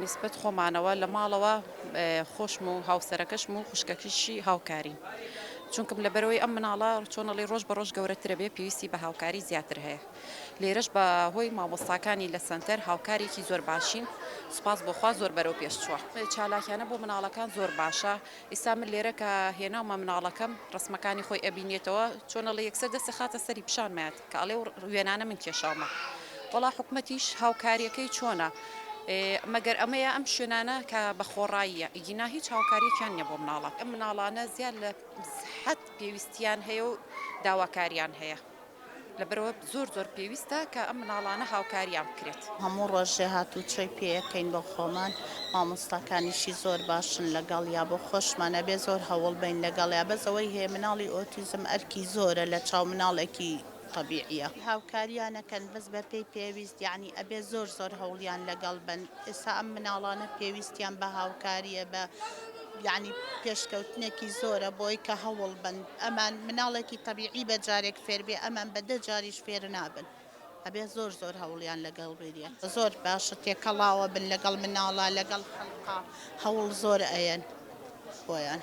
بەنسبەت خۆمانەوە لە ماڵەوە خۆشم و هاوسەرەکەشم و خوشکەکەشی هاوکارین. چونکەم لەبەرەوەی ئەم مناڵە چۆنەڵی ڕۆژ بە ڕۆژ گەورەترە بێ پێویستی بە هاوکاری زیاتر هەیە. لێرەش بە هۆی مامۆستاکانی لە سنتەر هاوکارێکی زۆر باشین، سوپاس بۆخوا زۆر بەرەو پێش چووە. چالاکیانە بۆ مناڵەکان زۆر باشە. ئێستا من لێرە کە هێناومە مناڵەکەم ڕسمەکانی خۆی ئەبینێتەوە چۆنەڵی یەکسەر دەستی خاتە سەری پیشانمات کە ئەڵێ وێنانە من کێشاومە. وەڵا حکومەتیش هاوکاریەکەی چۆنە؟ مەگەر ئەمەیە ئەم شوێنانە کە بە خۆڕاییە ئیگینا هیچ هاوکاریەکیان نیە بۆ مناڵە. ئەم مناڵانە زیاد لە حەد پێویستیان هەیە و داواکاریان هەیە. لەبەرەوە زۆر پێویستە کە ئەم مناڵانە هاوکاریان بکرێت. هەموو ڕۆژێ هاتوچۆی پێەکەین بۆ خۆمان، مامۆستاکانیشی زۆر باشن لەگەڵ یا بۆ خۆشمانە بێ زۆر هەوڵ بین لەگەڵ یا بەزەوەی هەیە مناڵی ئۆتیزم ئەرکی زۆرە لە چاو مناڵێکی طبیعیە. هاوکاریانەکەن بەس بە پێی پێویست یعنی ئەبێ زۆر هەوڵیان لەگەڵ بن. ئێستا ئەم مناڵانە پێویستیان بە هاوکاریە بە یعنی پێشکەوتنێکی زۆرە بۆی کە هەوڵ بن. ئەمان مناڵێکی طبیعی بە جارێک فێر بێ ئەمان بە 10 جاریش فێر نابن. ئەبێ زۆر هەوڵیان لەگەڵ بێریە. زۆر باشە تێکەڵاوە بن لەگەڵ مناڵە لەگەڵ خەڵقا هەوڵ زۆر ئەیەن بۆیان.